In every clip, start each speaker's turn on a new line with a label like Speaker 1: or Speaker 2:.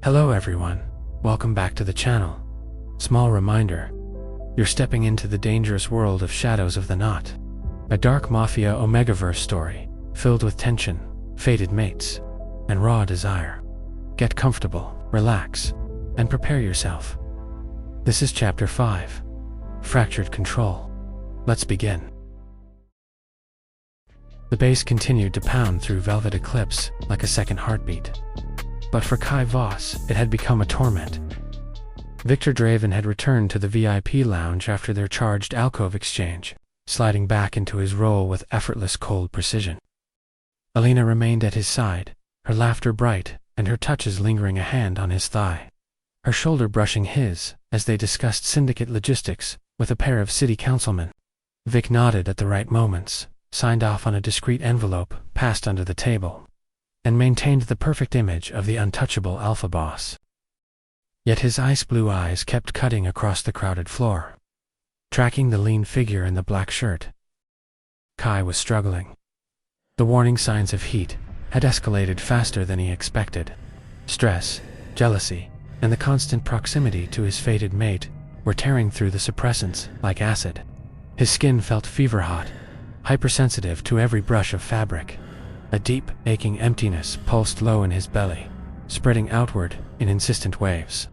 Speaker 1: Hello everyone, welcome back to the channel. Small reminder, you're stepping into the dangerous world of Shadows of the Knot, a dark Mafia omegaverse story filled with tension, fated mates, and raw desire. Get comfortable, relax, and prepare yourself. This is Chapter 5, Fractured Control. Let's begin. The bass continued to pound through Velvet Eclipse like a second heartbeat. But for Kai Voss, it had become a torment. Viktor Draven had returned to the VIP lounge after their charged alcove exchange, sliding back into his role with effortless cold precision. Alina remained at his side, her laughter bright and her touches lingering, a hand on his thigh, her shoulder brushing his as they discussed syndicate logistics with a pair of city councilmen. Vic nodded at the right moments, signed off on a discreet envelope passed under the table, and maintained the perfect image of the untouchable alpha boss. Yet his ice-blue eyes kept cutting across the crowded floor, tracking the lean figure in the black shirt. Kai was struggling. The warning signs of heat had escalated faster than he expected. Stress, jealousy, and the constant proximity to his fated mate were tearing through the suppressants like acid. His skin felt fever-hot, hypersensitive to every brush of fabric. A deep, aching emptiness pulsed low in his belly, spreading outward in insistent waves.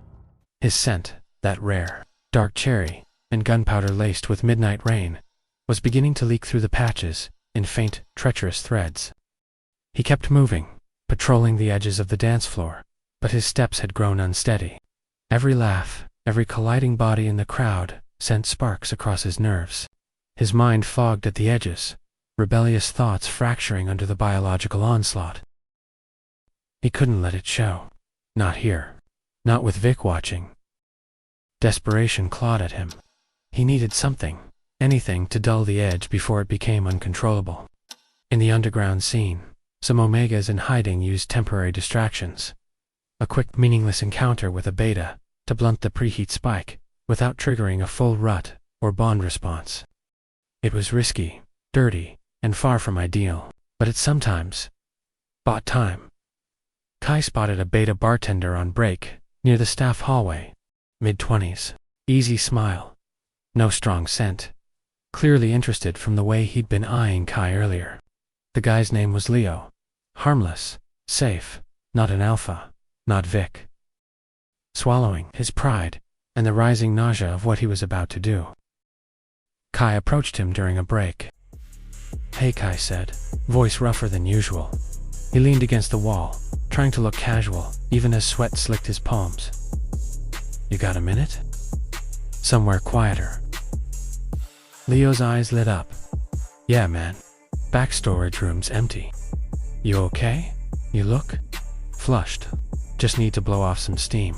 Speaker 1: His scent, that rare, dark cherry, and gunpowder laced with midnight rain, was beginning to leak through the patches in faint, treacherous threads. He kept moving, patrolling the edges of the dance floor, but his steps had grown unsteady. Every laugh, every colliding body in the crowd sent sparks across his nerves. His mind fogged at the edges, rebellious thoughts fracturing under the biological onslaught. He couldn't let it show. Not here. Not with Vic watching. Desperation clawed at him. He needed something, anything to dull the edge before it became uncontrollable. In the underground scene, some Omegas in hiding used temporary distractions. A quick, meaningless encounter with a beta to blunt the preheat spike without triggering a full rut or bond response. It was risky, dirty, and far from ideal, but it sometimes bought time. Kai spotted a beta bartender on break near the staff hallway, mid-20s, easy smile, no strong scent, clearly interested from the way he'd been eyeing Kai earlier. The guy's name was Leo, harmless, safe, not an alpha, not Vic. Swallowing his pride and the rising nausea of what he was about to do, Kai approached him during a break. "Hey," Kai said, voice rougher than usual. He leaned against the wall, trying to look casual, even as sweat slicked his palms. "You got a minute?" Somewhere quieter. Leo's eyes lit up. "Yeah, man. Back storage room's empty. You okay? You look flushed. Just need to blow off some steam."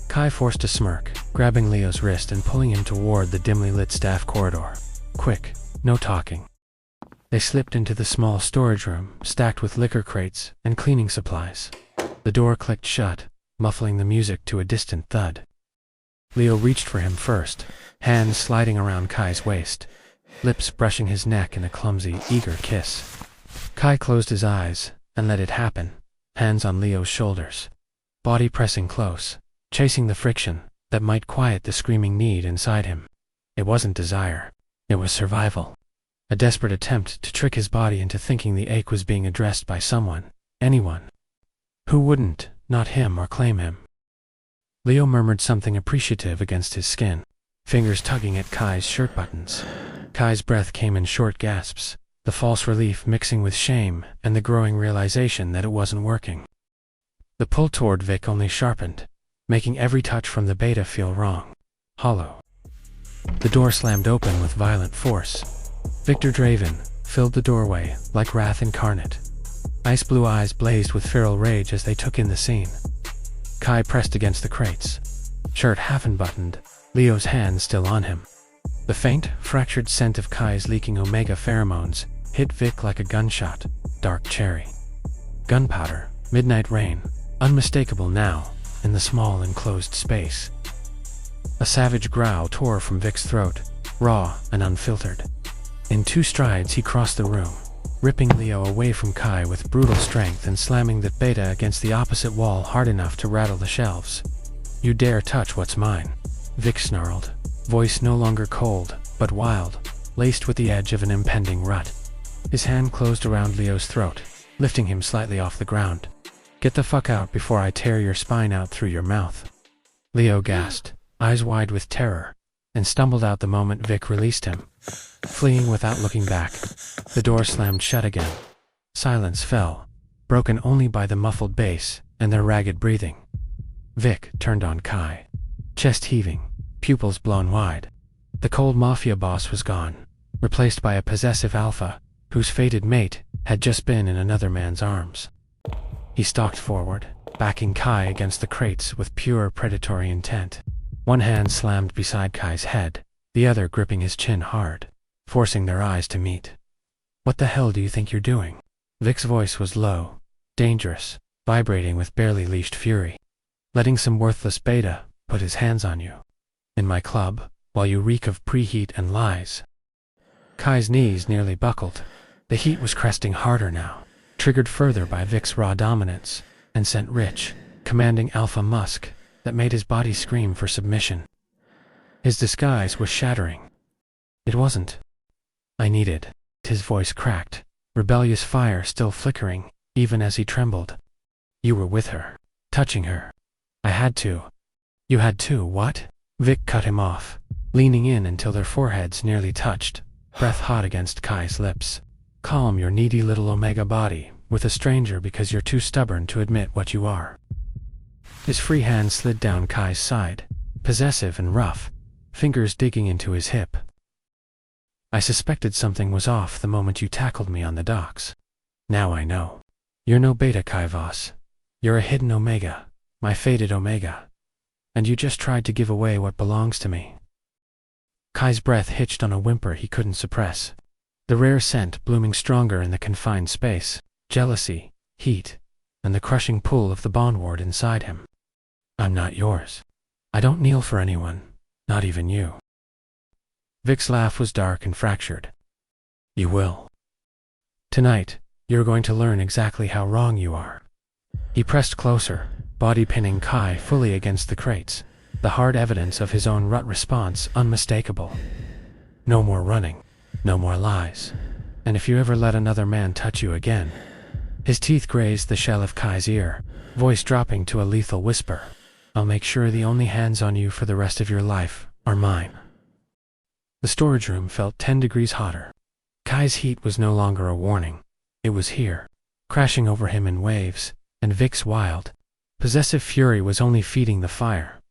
Speaker 1: Kai forced a smirk, grabbing Leo's wrist and pulling him toward the dimly lit staff corridor. "Quick, no talking." They slipped into the small storage room, stacked with liquor crates and cleaning supplies. The door clicked shut, muffling the music to a distant thud. Leo reached for him first, hands sliding around Kai's waist, lips brushing his neck in a clumsy, eager kiss. Kai closed his eyes and let it happen, hands on Leo's shoulders, body pressing close, chasing the friction that might quiet the screaming need inside him. It wasn't desire, it was survival. A desperate attempt to trick his body into thinking the ache was being addressed by someone, anyone. Who wouldn't, not him or claim him? Leo murmured something appreciative against his skin, fingers tugging at Kai's shirt buttons. Kai's breath came in short gasps, the false relief mixing with shame and the growing realization that it wasn't working. The pull toward Vic only sharpened, making every touch from the beta feel wrong, hollow. The door slammed open with violent force. Viktor Draven filled the doorway like wrath incarnate. Ice-blue eyes blazed with feral rage as they took in the scene. Kai pressed against the crates, shirt half unbuttoned, Leo's hand still on him. The faint, fractured scent of Kai's leaking omega pheromones hit Vic like a gunshot, dark cherry. Gunpowder, midnight rain, unmistakable now in the small enclosed space. A savage growl tore from Vic's throat, raw and unfiltered. In 2 strides he crossed the room, ripping Leo away from Kai with brutal strength and slamming the beta against the opposite wall hard enough to rattle the shelves. "You dare touch what's mine," Vik snarled, voice no longer cold, but wild, laced with the edge of an impending rut. His hand closed around Leo's throat, lifting him slightly off the ground. "Get the fuck out before I tear your spine out through your mouth." Leo gasped, eyes wide with terror, and stumbled out the moment Vik released him, fleeing without looking back. The door slammed shut again. Silence fell, broken only by the muffled bass and their ragged breathing. Vik turned on Kai, chest heaving, pupils blown wide. The cold Mafia boss was gone, replaced by a possessive alpha, whose fated mate had just been in another man's arms. He stalked forward, backing Kai against the crates with pure predatory intent. One hand slammed beside Kai's head, the other gripping his chin hard, forcing their eyes to meet. "What the hell do you think you're doing?" Vik's voice was low, dangerous, vibrating with barely leashed fury. "Letting some worthless beta put his hands on you. In my club, while you reek of preheat and lies." Kai's knees nearly buckled. The heat was cresting harder now, triggered further by Vik's raw dominance, and sent rich, commanding alpha musk that made his body scream for submission. His disguise was shattering. "It wasn't. I needed." His voice cracked, rebellious fire still flickering, even as he trembled. "You were with her, touching her. I had to." "You had to what?" Vik cut him off, leaning in until their foreheads nearly touched, breath hot against Kai's lips. "Calm your needy little omega body with a stranger because you're too stubborn to admit what you are." His free hand slid down Kai's side, possessive and rough, fingers digging into his hip. "I suspected something was off the moment you tackled me on the docks. Now I know. You're no beta, Kai Voss. You're a hidden omega, my fated omega. And you just tried to give away what belongs to me." Kai's breath hitched on a whimper he couldn't suppress, the rare scent blooming stronger in the confined space, jealousy, heat, and the crushing pull of the bond ward inside him. "I'm not yours. I don't kneel for anyone, not even you." Vik's laugh was dark and fractured. "You will. Tonight, you're going to learn exactly how wrong you are." He pressed closer, body pinning Kai fully against the crates, the hard evidence of his own rut response unmistakable. "No more running, no more lies. And if you ever let another man touch you again." His teeth grazed the shell of Kai's ear, voice dropping to a lethal whisper. "I'll make sure the only hands on you for the rest of your life are mine." The storage room felt 10 degrees hotter. Kai's heat was no longer a warning. It was here, crashing over him in waves, and Vik's wild, possessive fury was only feeding the fire.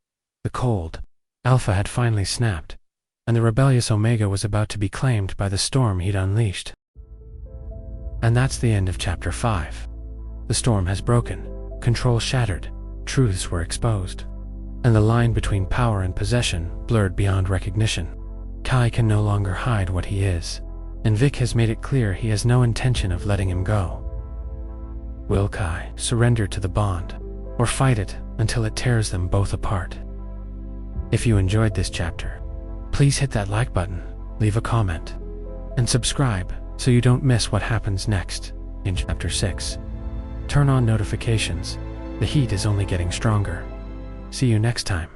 Speaker 1: The cold alpha had finally snapped, and the rebellious omega was about to be claimed by the storm he'd unleashed. And that's the end of Chapter 5. The storm has broken, control shattered, truths were exposed, and the line between power and possession blurred beyond recognition. Kai can no longer hide what he is, and Vik has made it clear he has no intention of letting him go. Will Kai surrender to the bond, or fight it until it tears them both apart? If you enjoyed this chapter, please hit that like button, leave a comment, and subscribe so you don't miss what happens next in Chapter 6. Turn on notifications. The heat is only getting stronger. See you next time.